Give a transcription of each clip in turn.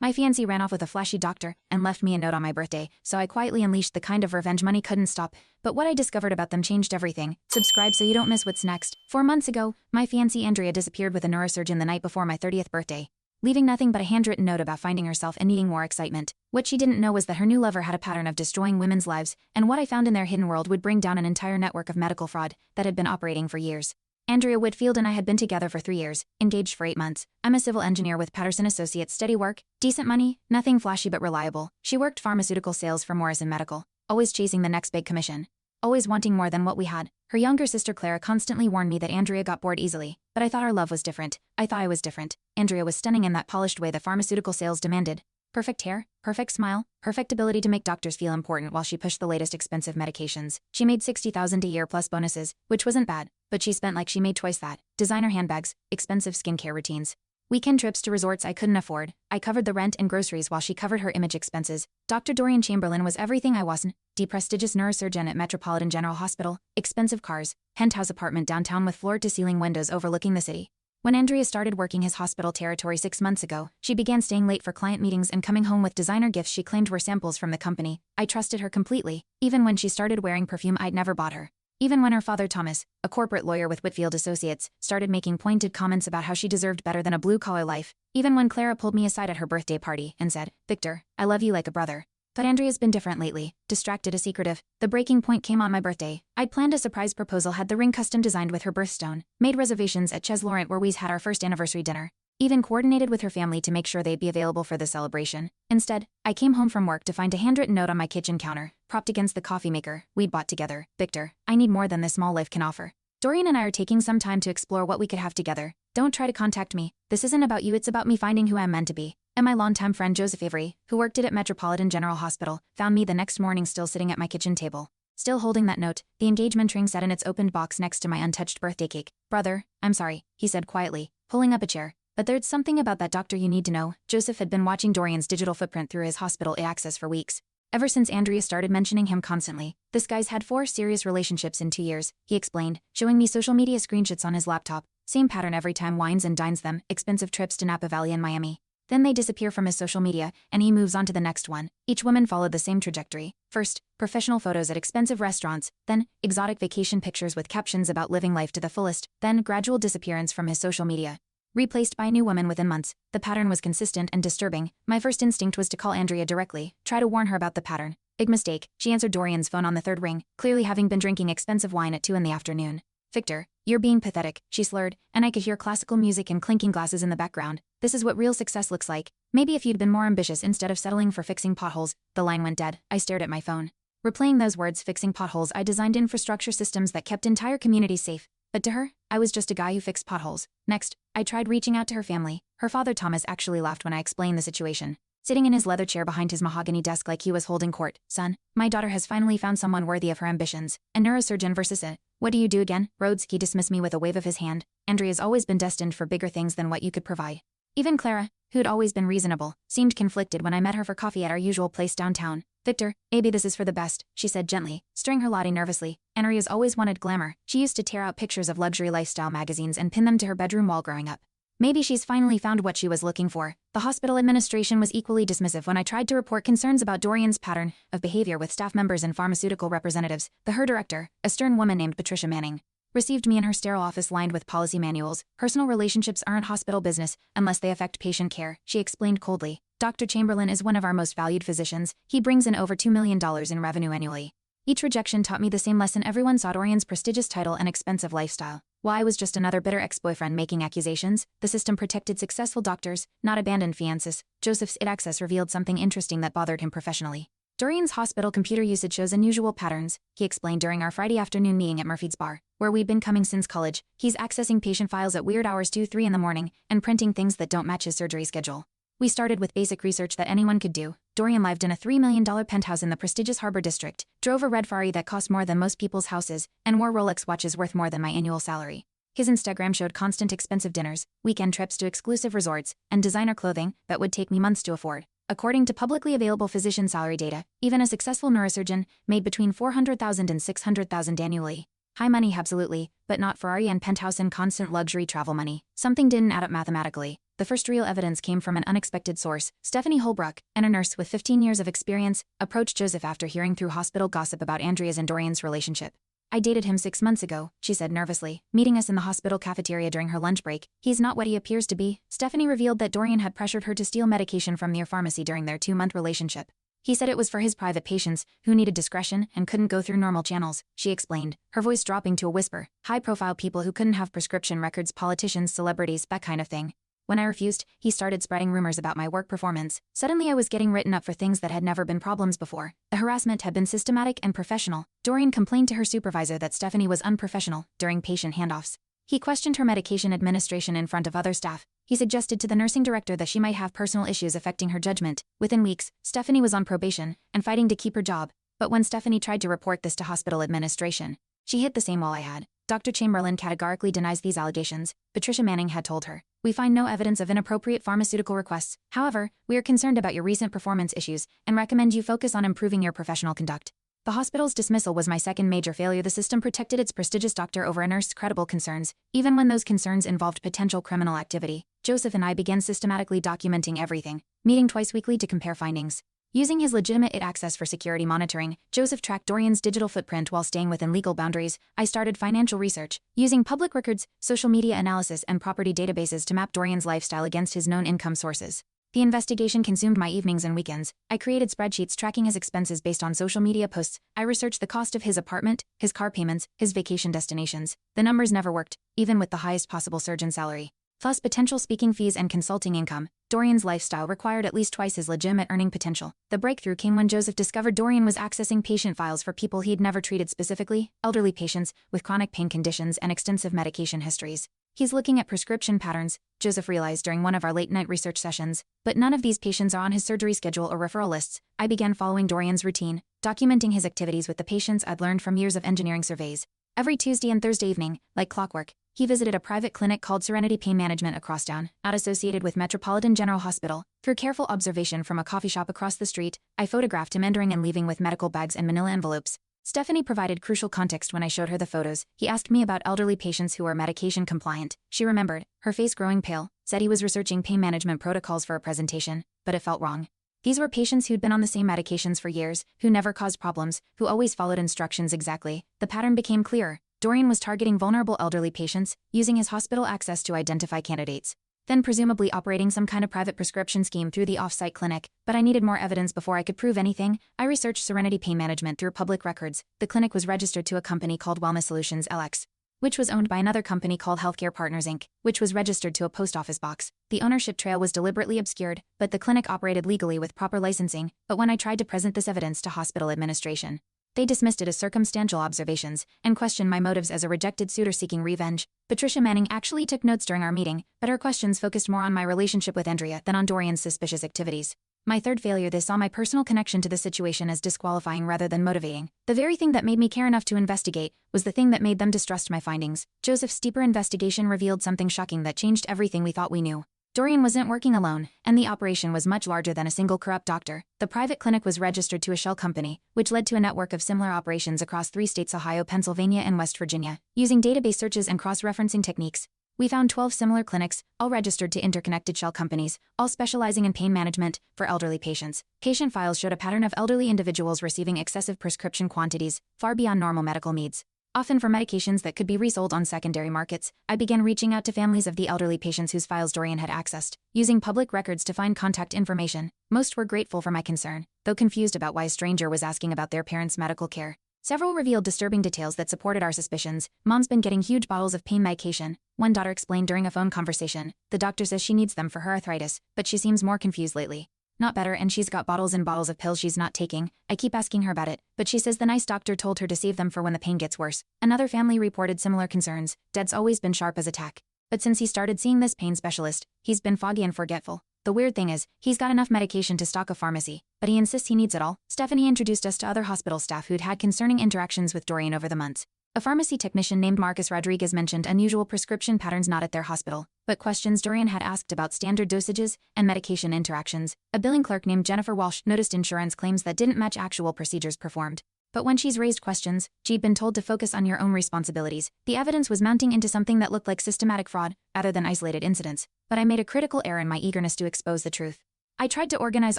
My fiancé ran off with a flashy doctor and left me a note on my birthday, so I quietly unleashed the kind of revenge money couldn't stop. But what I discovered about them changed everything. Subscribe so you don't miss what's next. 4 months ago, my fiancée Andrea disappeared with a neurosurgeon the night before my 30th birthday, leaving nothing but a handwritten note about finding herself and needing more excitement. What she didn't know was that her new lover had a pattern of destroying women's lives, and what I found in their hidden world would bring down an entire network of medical fraud that had been operating for years. Andrea Whitfield and I had been together for 3 years, engaged for 8 months. I'm a civil engineer with Patterson Associates, steady work, decent money, nothing flashy but reliable. She worked pharmaceutical sales for Morrison Medical, always chasing the next big commission, always wanting more than what we had. Her younger sister Clara constantly warned me that Andrea got bored easily, but I thought our love was different. I thought I was different. Andrea was stunning in that polished way the pharmaceutical sales demanded. Perfect hair, perfect smile, perfect ability to make doctors feel important while she pushed the latest expensive medications. She made $60,000 a year plus bonuses, which wasn't bad, but she spent like she made twice that. Designer handbags, expensive skincare routines, weekend trips to resorts I couldn't afford. I covered the rent and groceries while she covered her image expenses. Dr. Dorian Chamberlain was everything I wasn't. The prestigious neurosurgeon at Metropolitan General Hospital, expensive cars, penthouse apartment downtown with floor-to-ceiling windows overlooking the city. When Andrea started working his hospital territory 6 months ago, she began staying late for client meetings and coming home with designer gifts she claimed were samples from the company. I trusted her completely, even when she started wearing perfume I'd never bought her. Even when her father Thomas, a corporate lawyer with Whitfield Associates, started making pointed comments about how she deserved better than a blue-collar life. Even when Clara pulled me aside at her birthday party and said, "Victor, I love you like a brother." But Andrea's been different lately, distracted and secretive. The breaking point came on my birthday. I'd planned a surprise proposal, had the ring custom designed with her birthstone, made reservations at Chez Laurent where we had our first anniversary dinner, even coordinated with her family to make sure they'd be available for the celebration. Instead, I came home from work to find a handwritten note on my kitchen counter, propped against the coffee maker we'd bought together. "Victor, I need more than this small life can offer. Dorian and I are taking some time to explore what we could have together. Don't try to contact me. This isn't about you, it's about me finding who I'm meant to be." And my longtime friend Joseph Avery, who worked at Metropolitan General Hospital, found me the next morning still sitting at my kitchen table, still holding that note, the engagement ring set in its opened box next to my untouched birthday cake. "Brother, I'm sorry," he said quietly, pulling up a chair. "But there's something about that doctor you need to know." Joseph had been watching Dorian's digital footprint through his hospital access for weeks. Ever since Andrea started mentioning him constantly. "This guy's had 4 serious relationships in 2 years, he explained, showing me social media screenshots on his laptop. Same pattern every time, wines and dines them, expensive trips to Napa Valley and Miami. Then they disappear from his social media, and he moves on to the next one. Each woman followed the same trajectory. First, professional photos at expensive restaurants, then, exotic vacation pictures with captions about living life to the fullest, then gradual disappearance from his social media, replaced by a new woman within months. The pattern was consistent and disturbing. My first instinct was to call Andrea directly, try to warn her about the pattern. Big mistake. She answered Dorian's phone on the 3rd ring, clearly having been drinking expensive wine at 2 in the afternoon. "Victor, you're being pathetic," she slurred, and I could hear classical music and clinking glasses in the background. "This is what real success looks like. Maybe if you'd been more ambitious instead of settling for fixing potholes." The line went dead. I stared at my phone, replaying those words, fixing potholes. I designed infrastructure systems that kept entire communities safe. But to her, I was just a guy who fixed potholes. Next, I tried reaching out to her family. Her father Thomas actually laughed when I explained the situation, sitting in his leather chair behind his mahogany desk like he was holding court. "Son, my daughter has finally found someone worthy of her ambitions. A neurosurgeon versus a, what do you do again, Rhodes?" He dismissed me with a wave of his hand. "Andrea's always been destined for bigger things than what you could provide." Even Clara, who'd always been reasonable, seemed conflicted when I met her for coffee at our usual place downtown. "Victor, maybe this is for the best," she said gently, stirring her latte nervously. Andrea's always wanted glamour. She used to tear out pictures of luxury lifestyle magazines and pin them to her bedroom wall growing up. Maybe she's finally found what she was looking for. The hospital administration was equally dismissive when I tried to report concerns about Dorian's pattern of behavior with staff members and pharmaceutical representatives. Her director, a stern woman named Patricia Manning, received me in her sterile office lined with policy manuals. "Personal relationships aren't hospital business unless they affect patient care," she explained coldly. "Dr. Chamberlain is one of our most valued physicians. He brings in over $2 million in revenue annually." Each rejection taught me the same lesson. Everyone saw Dorian's prestigious title and expensive lifestyle, while I was just another bitter ex-boyfriend making accusations. The system protected successful doctors, not abandoned fiancés. Joseph's access revealed something interesting that bothered him professionally. "Dorian's hospital computer usage shows unusual patterns," he explained during our Friday afternoon meeting at Murphy's Bar, where we'd been coming since college. "He's accessing patient files at weird hours 2-3 in the morning, and printing things that don't match his surgery schedule." We started with basic research that anyone could do. Dorian lived in a $3 million penthouse in the prestigious Harbor District, drove a red Ferrari that cost more than most people's houses, and wore Rolex watches worth more than my annual salary. His Instagram showed constant expensive dinners, weekend trips to exclusive resorts, and designer clothing that would take me months to afford. According to publicly available physician salary data, even a successful neurosurgeon made between $400,000 and $600,000 annually. High money absolutely, but not Ferrari and penthouse and constant luxury travel money. Something didn't add up mathematically. the first real evidence came from an unexpected source. Stephanie Holbrook, and a nurse with 15 years of experience, approached Joseph after hearing through hospital gossip about Andrea's and Dorian's relationship. "I dated him 6 months ago," she said nervously, meeting us in the hospital cafeteria during her lunch break. "He's not what he appears to be." Stephanie revealed that Dorian had pressured her to steal medication from their pharmacy during their 2-month relationship. He said it was for his private patients, who needed discretion and couldn't go through normal channels, she explained, her voice dropping to a whisper. "High-profile people who couldn't have prescription records, politicians, celebrities, that kind of thing. When I refused, he started spreading rumors about my work performance. Suddenly I was getting written up for things that had never been problems before. The harassment had been systematic and professional." Dorian complained to her supervisor that Stephanie was unprofessional during patient handoffs. He questioned her medication administration in front of other staff. He suggested to the nursing director that she might have personal issues affecting her judgment. Within weeks, Stephanie was on probation and fighting to keep her job. But when Stephanie tried to report this to hospital administration, she hit the same wall I had. Dr. Chamberlain categorically denies these allegations, Patricia Manning had told her. "We find no evidence of inappropriate pharmaceutical requests. However, we are concerned about your recent performance issues and recommend you focus on improving your professional conduct." The hospital's dismissal was my second major failure. The system protected its prestigious doctor over a nurse's credible concerns, even when those concerns involved potential criminal activity. Joseph and I began systematically documenting everything, meeting twice weekly to compare findings. Using his legitimate access for security monitoring, Joseph tracked Dorian's digital footprint while staying within legal boundaries. I started financial research, using public records, social media analysis, and property databases to map Dorian's lifestyle against his known income sources. The investigation consumed my evenings and weekends. I created spreadsheets tracking his expenses based on social media posts. I researched the cost of his apartment, his car payments, his vacation destinations. The numbers never worked, even with the highest possible surgeon salary. Plus potential speaking fees and consulting income. Dorian's lifestyle required at least twice his legitimate earning potential. The breakthrough came when Joseph discovered Dorian was accessing patient files for people he'd never treated, specifically elderly patients with chronic pain conditions and extensive medication histories. "He's looking at prescription patterns," Joseph realized during one of our late-night research sessions. "But none of these patients are on his surgery schedule or referral lists." I began following Dorian's routine, documenting his activities with the patients I'd learned from years of engineering surveys. Every Tuesday and Thursday evening, like clockwork, he visited a private clinic called Serenity Pain Management across town, not associated with Metropolitan General Hospital. Through careful observation from a coffee shop across the street, I photographed him entering and leaving with medical bags and manila envelopes. Stephanie provided crucial context when I showed her the photos. "He asked me about elderly patients who were medication compliant." She remembered, her face growing pale, said he was researching pain management protocols for a presentation, but it felt wrong. These were patients who'd been on the same medications for years, who never caused problems, who always followed instructions exactly. The pattern became clearer. Dorian was targeting vulnerable elderly patients, using his hospital access to identify candidates, then presumably operating some kind of private prescription scheme through the off-site clinic. But I needed more evidence before I could prove anything. I researched Serenity Pain Management through public records. The clinic was registered to a company called Wellness Solutions LX, which was owned by another company called Healthcare Partners Inc., which was registered to a post office box. The ownership trail was deliberately obscured, but the clinic operated legally with proper licensing. But when I tried to present this evidence to hospital administration, they dismissed it as circumstantial observations and questioned my motives as a rejected suitor seeking revenge. Patricia Manning actually took notes during our meeting, but her questions focused more on my relationship with Andrea than on Dorian's suspicious activities. My third failure: they saw my personal connection to the situation as disqualifying rather than motivating. The very thing that made me care enough to investigate was the thing that made them distrust my findings. Joseph's deeper investigation revealed something shocking that changed everything we thought we knew. Dorian wasn't working alone, and the operation was much larger than a single corrupt doctor. The private clinic was registered to a shell company, which led to a network of similar operations across 3 states: Ohio, Pennsylvania, and West Virginia. Using database searches and cross-referencing techniques, we found 12 similar clinics, all registered to interconnected shell companies, all specializing in pain management for elderly patients. Patient files showed a pattern of elderly individuals receiving excessive prescription quantities, far beyond normal medical needs, often for medications that could be resold on secondary markets. I began reaching out to families of the elderly patients whose files Dorian had accessed, using public records to find contact information. Most were grateful for my concern, though confused about why a stranger was asking about their parents' medical care. Several revealed disturbing details that supported our suspicions. "Mom's been getting huge bottles of pain medication," one daughter explained during a phone conversation. "The doctor says she needs them for her arthritis, but she seems more confused lately. Not better, and she's got bottles and bottles of pills she's not taking. I keep asking her about it, but she says the nice doctor told her to save them for when the pain gets worse." Another family reported similar concerns. "Dad's always been sharp as a tack, but since he started seeing this pain specialist, he's been foggy and forgetful. The weird thing is, he's got enough medication to stock a pharmacy, but he insists he needs it all." Stephanie introduced us to other hospital staff who'd had concerning interactions with Dorian over the months. A pharmacy technician named Marcus Rodriguez mentioned unusual prescription patterns not at their hospital, but questions Dorian had asked about standard dosages and medication interactions. A billing clerk named Jennifer Walsh noticed insurance claims that didn't match actual procedures performed. But when she's raised questions, she'd been told to focus on your own responsibilities. The evidence was mounting into something that looked like systematic fraud, rather than isolated incidents. But I made a critical error in my eagerness to expose the truth. I tried to organize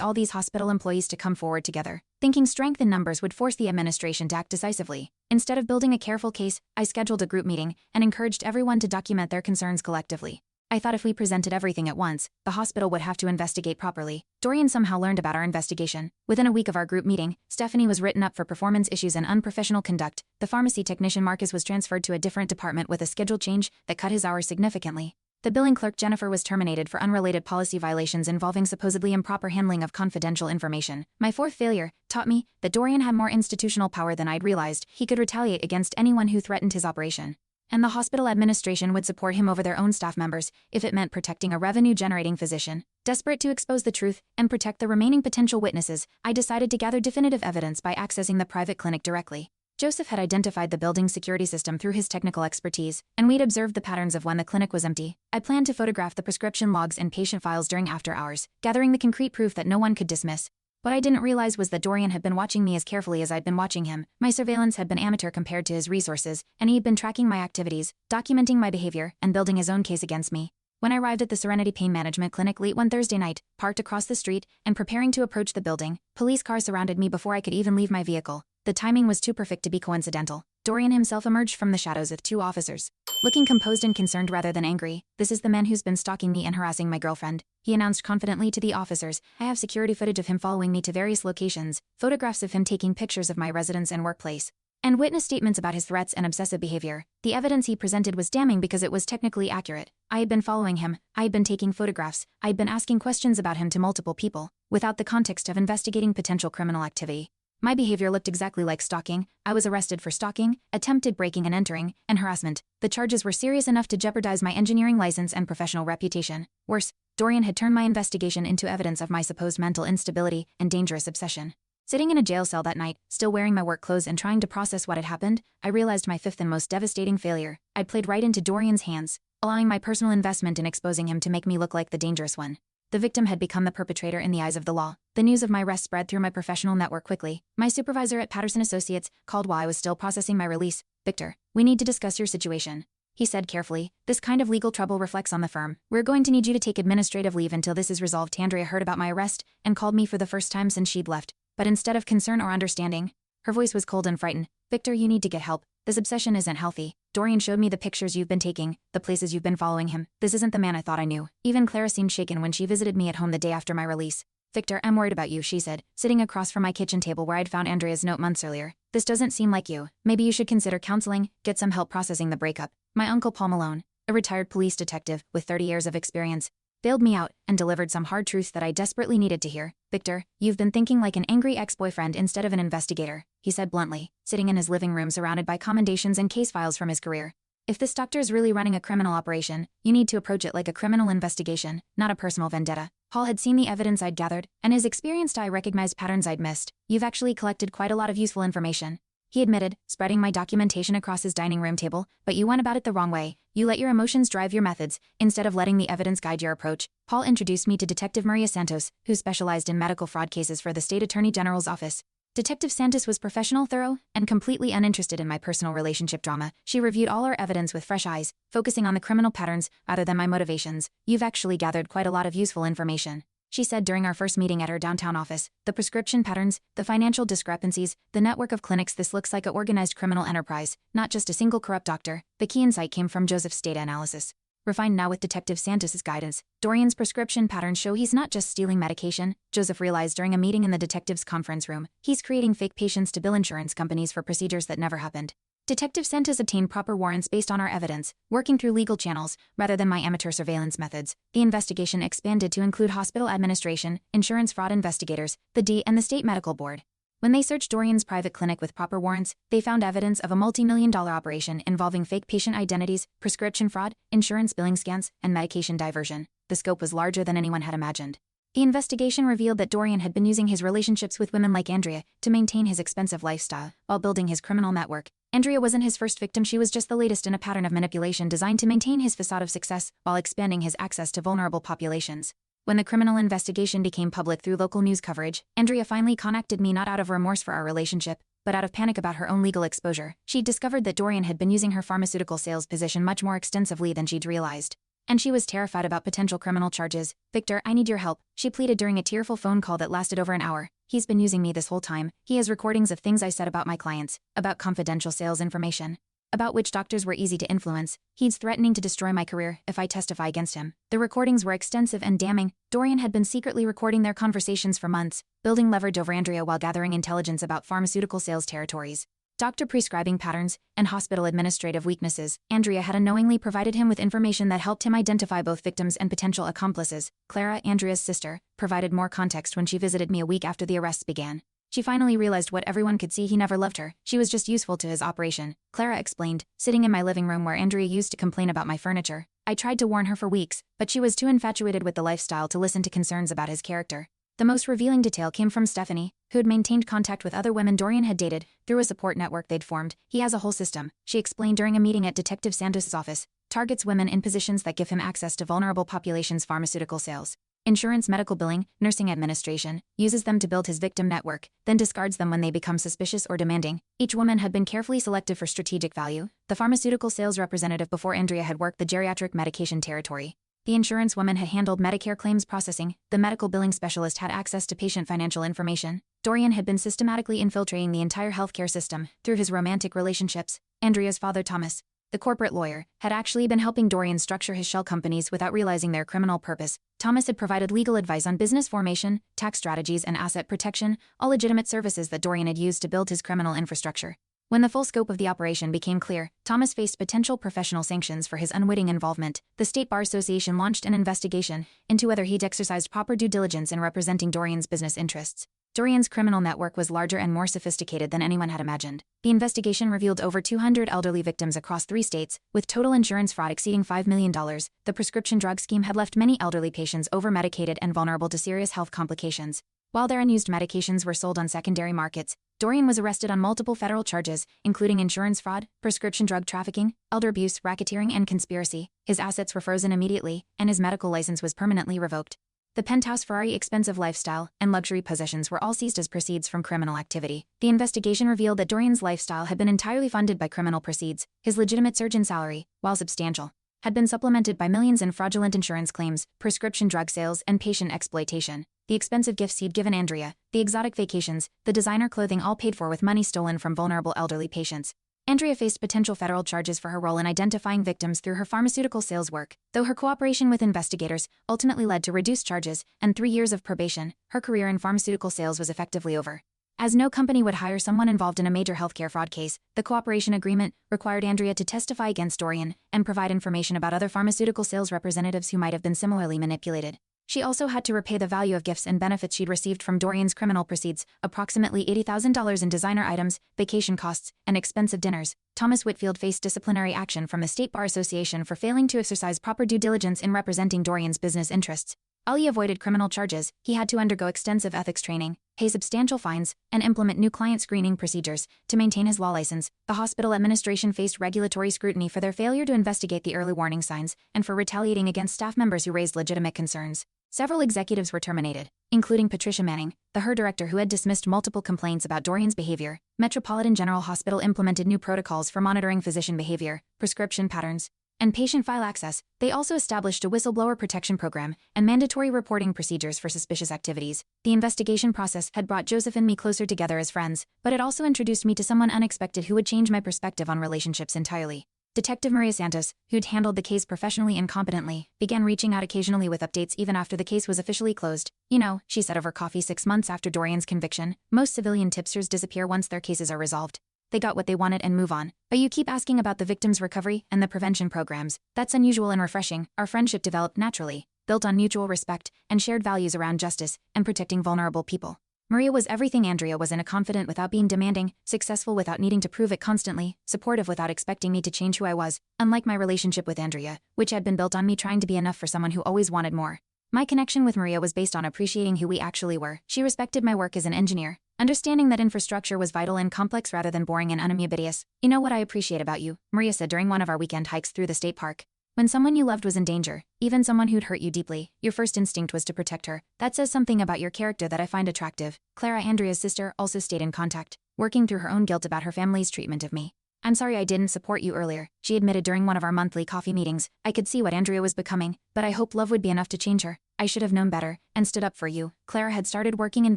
all these hospital employees to come forward together, thinking strength in numbers would force the administration to act decisively. Instead of building a careful case, I scheduled a group meeting and encouraged everyone to document their concerns collectively. I thought if we presented everything at once, the hospital would have to investigate properly. Dorian somehow learned about our investigation. Within a week of our group meeting, Stephanie was written up for performance issues and unprofessional conduct. The pharmacy technician Marcus was transferred to a different department with a schedule change that cut his hours significantly. The billing clerk Jennifer was terminated for unrelated policy violations involving supposedly improper handling of confidential information. My fourth failure taught me that Dorian had more institutional power than I'd realized. He could retaliate against anyone who threatened his operation. And the hospital administration would support him over their own staff members if it meant protecting a revenue-generating physician. Desperate to expose the truth and protect the remaining potential witnesses, I decided to gather definitive evidence by accessing the private clinic directly. Joseph had identified the building's security system through his technical expertise, and we'd observed the patterns of when the clinic was empty. I planned to photograph the prescription logs and patient files during after hours, gathering the concrete proof that no one could dismiss. What I didn't realize was that Dorian had been watching me as carefully as I'd been watching him. My surveillance had been amateur compared to his resources, and he'd been tracking my activities, documenting my behavior, and building his own case against me. When I arrived at the Serenity Pain Management Clinic late one Thursday night, parked across the street, and preparing to approach the building, police cars surrounded me before I could even leave my vehicle. The timing was too perfect to be coincidental. Dorian himself emerged from the shadows with two officers. Looking composed and concerned rather than angry, "This is the man who's been stalking me and harassing my girlfriend," he announced confidently to the officers. "I have security footage of him following me to various locations, photographs of him taking pictures of my residence and workplace, and witness statements about his threats and obsessive behavior." The evidence he presented was damning because it was technically accurate. I had been following him, I had been taking photographs, I had been asking questions about him to multiple people, without the context of investigating potential criminal activity. My behavior looked exactly like stalking. I was arrested for stalking, attempted breaking and entering, and harassment. The charges were serious enough to jeopardize my engineering license and professional reputation. Worse, Dorian had turned my investigation into evidence of my supposed mental instability and dangerous obsession. Sitting in a jail cell that night, still wearing my work clothes and trying to process what had happened, I realized my fifth and most devastating failure. I'd played right into Dorian's hands, allowing my personal investment in exposing him to make me look like the dangerous one. The victim had become the perpetrator in the eyes of the law. The news of my arrest spread through my professional network quickly. My supervisor at Patterson Associates called while I was still processing my release. "Victor, we need to discuss your situation," he said carefully. "This kind of legal trouble reflects on the firm. We're going to need you to take administrative leave until this is resolved." Andrea heard about my arrest and called me for the first time since she'd left. But instead of concern or understanding, her voice was cold and frightened. "Victor, you need to get help. This obsession isn't healthy. Dorian showed me the pictures you've been taking, the places you've been following him. This isn't the man I thought I knew." Even Clara seemed shaken when she visited me at home the day after my release. "Victor, I'm worried about you," she said, sitting across from my kitchen table where I'd found Andrea's note months earlier. "This doesn't seem like you. Maybe you should consider counseling, get some help processing the breakup." My uncle Paul Malone, a retired police detective with 30 years of experience, bailed me out and delivered some hard truths that I desperately needed to hear. "Victor, you've been thinking like an angry ex-boyfriend instead of an investigator," he said bluntly, sitting in his living room surrounded by commendations and case files from his career. "If this doctor's really running a criminal operation, you need to approach it like a criminal investigation, not a personal vendetta." Paul had seen the evidence I'd gathered, and his experienced eye recognized patterns I'd missed. "You've actually collected quite a lot of useful information," he admitted, spreading my documentation across his dining room table. "But you went about it the wrong way. You let your emotions drive your methods, instead of letting the evidence guide your approach." Paul introduced me to Detective Maria Santos, who specialized in medical fraud cases for the State Attorney General's office. Detective Santos was professional, thorough, and completely uninterested in my personal relationship drama. She reviewed all our evidence with fresh eyes, focusing on the criminal patterns rather than my motivations. "You've actually gathered quite a lot of useful information," she said during our first meeting at her downtown office. "The prescription patterns, the financial discrepancies, the network of clinics. This looks like an organized criminal enterprise, not just a single corrupt doctor." The key insight came from Joseph's data analysis, refined now with Detective Santos's guidance. Dorian's prescription patterns show he's not just stealing medication, Joseph realized during a meeting in the detective's conference room. He's creating fake patients to bill insurance companies for procedures that never happened. Detective Santos obtained proper warrants based on our evidence, working through legal channels rather than my amateur surveillance methods. The investigation expanded to include hospital administration, insurance fraud investigators, the D, and the state medical board. When they searched Dorian's private clinic with proper warrants, they found evidence of a multi-million-dollar operation involving fake patient identities, prescription fraud, insurance billing scams, and medication diversion. The scope was larger than anyone had imagined. The investigation revealed that Dorian had been using his relationships with women like Andrea to maintain his expensive lifestyle while building his criminal network. Andrea wasn't his first victim. She was just the latest in a pattern of manipulation designed to maintain his facade of success while expanding his access to vulnerable populations. When the criminal investigation became public through local news coverage, Andrea finally contacted me, not out of remorse for our relationship, but out of panic about her own legal exposure, she'd discovered that Dorian had been using her pharmaceutical sales position much more extensively than she'd realized. And she was terrified about potential criminal charges. "Victor, I need your help," she pleaded during a tearful phone call that lasted over an hour. "He's been using me this whole time. He has recordings of things I said about my clients, about confidential sales information, about which doctors were easy to influence. He's threatening to destroy my career if I testify against him." The recordings were extensive and damning. Dorian had been secretly recording their conversations for months, building leverage over Andrea while gathering intelligence about pharmaceutical sales territories, doctor prescribing patterns, and hospital administrative weaknesses. Andrea had unknowingly provided him with information that helped him identify both victims and potential accomplices. Clara, Andrea's sister, provided more context when she visited me a week after the arrests began. "She finally realized what everyone could see: he never loved her. She was just useful to his operation," Clara explained, sitting in my living room where Andrea used to complain about my furniture. "I tried to warn her for weeks, but she was too infatuated with the lifestyle to listen to concerns about his character." The most revealing detail came from Stephanie, who had maintained contact with other women Dorian had dated through a support network they'd formed. "He has a whole system," she explained during a meeting at Detective Santos' office. "Targets women in positions that give him access to vulnerable populations' pharmaceutical sales, insurance, medical billing, nursing administration, uses them to build his victim network, then discards them when they become suspicious or demanding." Each woman had been carefully selected for strategic value: the pharmaceutical sales representative before Andrea had worked the geriatric medication territory. The insurance woman had handled Medicare claims processing, the medical billing specialist had access to patient financial information. Dorian had been systematically infiltrating the entire healthcare system through his romantic relationships. Andrea's father, Thomas, the corporate lawyer, had actually been helping Dorian structure his shell companies without realizing their criminal purpose. Thomas had provided legal advice on business formation, tax strategies, and asset protection, all legitimate services that Dorian had used to build his criminal infrastructure. When the full scope of the operation became clear, Thomas faced potential professional sanctions for his unwitting involvement. The State Bar Association launched an investigation into whether he'd exercised proper due diligence in representing Dorian's business interests. Dorian's criminal network was larger and more sophisticated than anyone had imagined. The investigation revealed over 200 elderly victims across 3 states, with total insurance fraud exceeding $5 million. The prescription drug scheme had left many elderly patients over-medicated and vulnerable to serious health complications. While their unused medications were sold on secondary markets, Dorian was arrested on multiple federal charges, including insurance fraud, prescription drug trafficking, elder abuse, racketeering, and conspiracy. His assets were frozen immediately, and his medical license was permanently revoked. The penthouse, Ferrari, expensive lifestyle, and luxury possessions were all seized as proceeds from criminal activity. The investigation revealed that Dorian's lifestyle had been entirely funded by criminal proceeds. His legitimate surgeon salary, while substantial, had been supplemented by millions in fraudulent insurance claims, prescription drug sales, and patient exploitation. The expensive gifts he'd given Andrea, the exotic vacations, the designer clothing, all paid for with money stolen from vulnerable elderly patients. Andrea faced potential federal charges for her role in identifying victims through her pharmaceutical sales work. Though her cooperation with investigators ultimately led to reduced charges and 3 years of probation, her career in pharmaceutical sales was effectively over. As no company would hire someone involved in a major healthcare fraud case, the cooperation agreement required Andrea to testify against Dorian and provide information about other pharmaceutical sales representatives who might have been similarly manipulated. She also had to repay the value of gifts and benefits she'd received from Dorian's criminal proceeds, approximately $80,000 in designer items, vacation costs, and expensive dinners. Thomas Whitfield faced disciplinary action from the State Bar Association for failing to exercise proper due diligence in representing Dorian's business interests. While he avoided criminal charges, he had to undergo extensive ethics training, pay substantial fines, and implement new client screening procedures to maintain his law license. The hospital administration faced regulatory scrutiny for their failure to investigate the early warning signs and for retaliating against staff members who raised legitimate concerns. Several executives were terminated, including Patricia Manning, the HER director who had dismissed multiple complaints about Dorian's behavior. Metropolitan General Hospital implemented new protocols for monitoring physician behavior, prescription patterns, and patient file access. They also established a whistleblower protection program and mandatory reporting procedures for suspicious activities. The investigation process had brought Joseph and me closer together as friends, but it also introduced me to someone unexpected who would change my perspective on relationships entirely. Detective Maria Santos, who'd handled the case professionally and competently, began reaching out occasionally with updates even after the case was officially closed. "You know," she said over coffee 6 months after Dorian's conviction, "most civilian tipsters disappear once their cases are resolved. They got what they wanted and move on. But you keep asking about the victim's recovery and the prevention programs. That's unusual and refreshing." Our friendship developed naturally, built on mutual respect and shared values around justice and protecting vulnerable people. Maria was everything Andrea wasn't: a confident without being demanding, successful without needing to prove it constantly, supportive without expecting me to change who I was, unlike my relationship with Andrea, which had been built on me trying to be enough for someone who always wanted more. My connection with Maria was based on appreciating who we actually were. She respected my work as an engineer, understanding that infrastructure was vital and complex rather than boring and unambiguous. "You know what I appreciate about you," Maria said during one of our weekend hikes through the state park. "When someone you loved was in danger, even someone who'd hurt you deeply, your first instinct was to protect her. That says something about your character that I find attractive." Clara, Andrea's sister, also stayed in contact. working through her own guilt about her family's treatment of me. I'm sorry I didn't support you earlier, she admitted during one of our monthly coffee meetings. I could see what Andrea was becoming, but I hope love would be enough to change her. I should have known better, and stood up for you. Clara had started working in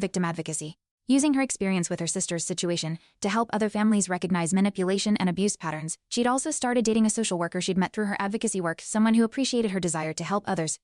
victim advocacy, using her experience with her sister's situation to help other families recognize manipulation and abuse patterns. She'd also started dating a social worker she'd met through her advocacy work, someone who appreciated her desire to help others,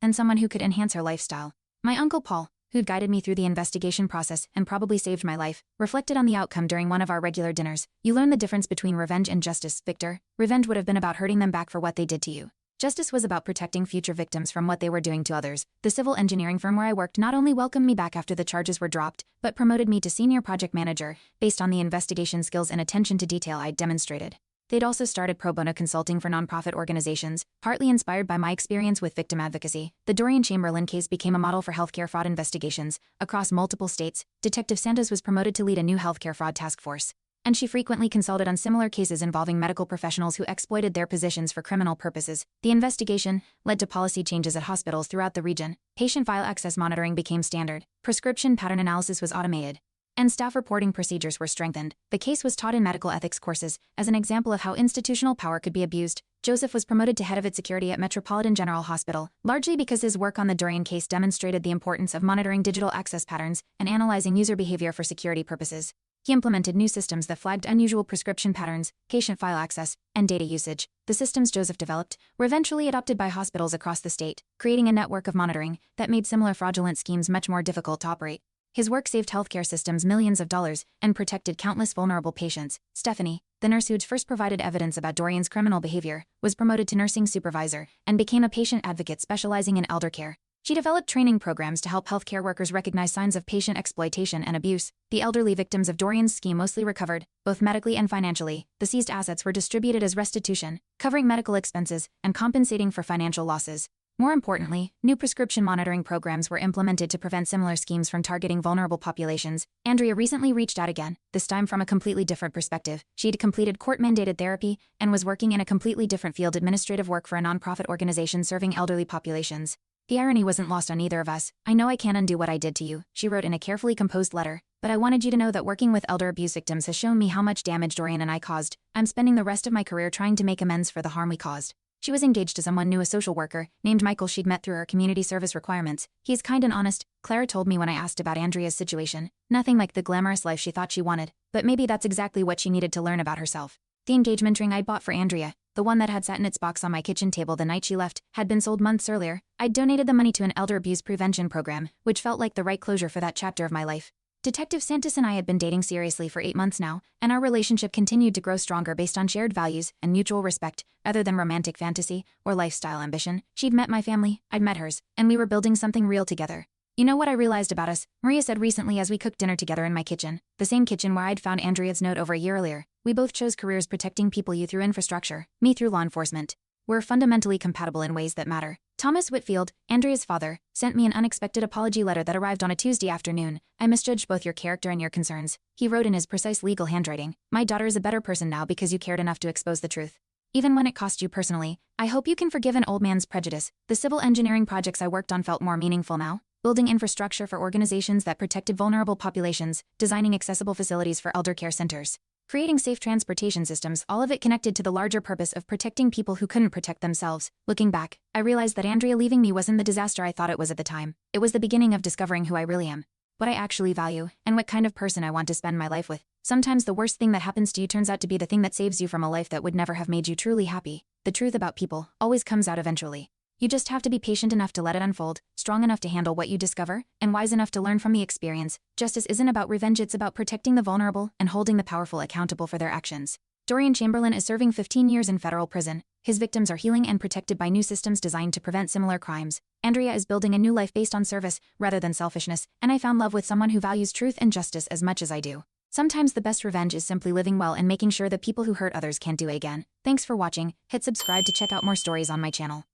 and someone who could enhance her lifestyle. My uncle Paul, who'd guided me through the investigation process and probably saved my life, reflected on the outcome during one of our regular dinners. You learn the difference between revenge and justice, Victor. Revenge would have been about hurting them back for what they did to you. Justice was about protecting future victims from what they were doing to others. The civil engineering firm where I worked not only welcomed me back after the charges were dropped, but promoted me to senior project manager, based on the investigation skills and attention to detail I'd demonstrated. They'd also started pro bono consulting for nonprofit organizations, partly inspired by my experience with victim advocacy. The Dorian Chamberlain case became a model for healthcare fraud investigations across multiple states. Detective Santos was promoted to lead a new healthcare fraud task force, and she frequently consulted on similar cases involving medical professionals who exploited their positions for criminal purposes. The investigation led to policy changes at hospitals throughout the region. Patient file access monitoring became standard, prescription pattern analysis was automated, and staff reporting procedures were strengthened. The case was taught in medical ethics courses as an example of how institutional power could be abused. Joseph was promoted to head of its security at Metropolitan General Hospital, largely because his work on the Dorian case demonstrated the importance of monitoring digital access patterns and analyzing user behavior for security purposes. He implemented new systems that flagged unusual prescription patterns, patient file access, and data usage. The systems Joseph developed were eventually adopted by hospitals across the state, creating a network of monitoring that made similar fraudulent schemes much more difficult to operate. His work saved healthcare systems millions of dollars and protected countless vulnerable patients. Stephanie, the nurse who'd first provided evidence about Dorian's criminal behavior, was promoted to nursing supervisor and became a patient advocate specializing in elder care. She developed training programs to help healthcare workers recognize signs of patient exploitation and abuse. The elderly victims of Dorian's scheme mostly recovered, both medically and financially. The seized assets were distributed as restitution, covering medical expenses and compensating for financial losses. More importantly, new prescription monitoring programs were implemented to prevent similar schemes from targeting vulnerable populations. Andrea recently reached out again, this time from a completely different perspective. She'd completed court-mandated therapy and was working in a completely different field, administrative work for a nonprofit organization serving elderly populations. The irony wasn't lost on either of us. I know I can't undo what I did to you, she wrote in a carefully composed letter, but I wanted you to know that working with elder abuse victims has shown me how much damage Dorian and I caused. I'm spending the rest of my career trying to make amends for the harm we caused. She was engaged to someone new, a social worker, named Michael she'd met through her community service requirements. He's kind and honest, Clara told me when I asked about Andrea's situation. Nothing like the glamorous life she thought she wanted, but maybe that's exactly what she needed to learn about herself. The engagement ring I'd bought for Andrea, the one that had sat in its box on my kitchen table the night she left, had been sold months earlier. I'd donated the money to an elder abuse prevention program, which felt like the right closure for that chapter of my life. Detective Santos and I had been dating seriously for 8 months now, and our relationship continued to grow stronger based on shared values and mutual respect, other than romantic fantasy or lifestyle ambition. She'd met my family, I'd met hers, and we were building something real together. You know what I realized about us? Maria said recently as we cooked dinner together in my kitchen, the same kitchen where I'd found Andrea's note over a year earlier. We both chose careers protecting people, you through infrastructure, me through law enforcement. We're fundamentally compatible in ways that matter. Thomas Whitfield, Andrea's father, sent me an unexpected apology letter that arrived on a Tuesday afternoon. I misjudged both your character and your concerns. He wrote in his precise legal handwriting, my daughter is a better person now because you cared enough to expose the truth, even when it cost you personally. I hope you can forgive an old man's prejudice. The civil engineering projects I worked on felt more meaningful now. Building infrastructure for organizations that protected vulnerable populations, designing accessible facilities for elder care centers, creating safe transportation systems, all of it connected to the larger purpose of protecting people who couldn't protect themselves. Looking back, I realized that Andrea leaving me wasn't the disaster I thought it was at the time. It was the beginning of discovering who I really am, what I actually value, and what kind of person I want to spend my life with. Sometimes the worst thing that happens to you turns out to be the thing that saves you from a life that would never have made you truly happy. The truth about people always comes out eventually. You just have to be patient enough to let it unfold, strong enough to handle what you discover, and wise enough to learn from the experience. Justice isn't about revenge, it's about protecting the vulnerable and holding the powerful accountable for their actions. Dorian Chamberlain is serving 15 years in federal prison. His victims are healing and protected by new systems designed to prevent similar crimes. Andrea is building a new life based on service rather than selfishness, and I found love with someone who values truth and justice as much as I do. Sometimes the best revenge is simply living well and making sure that people who hurt others can't do it again. Thanks for watching. Hit subscribe to check out more stories on my channel.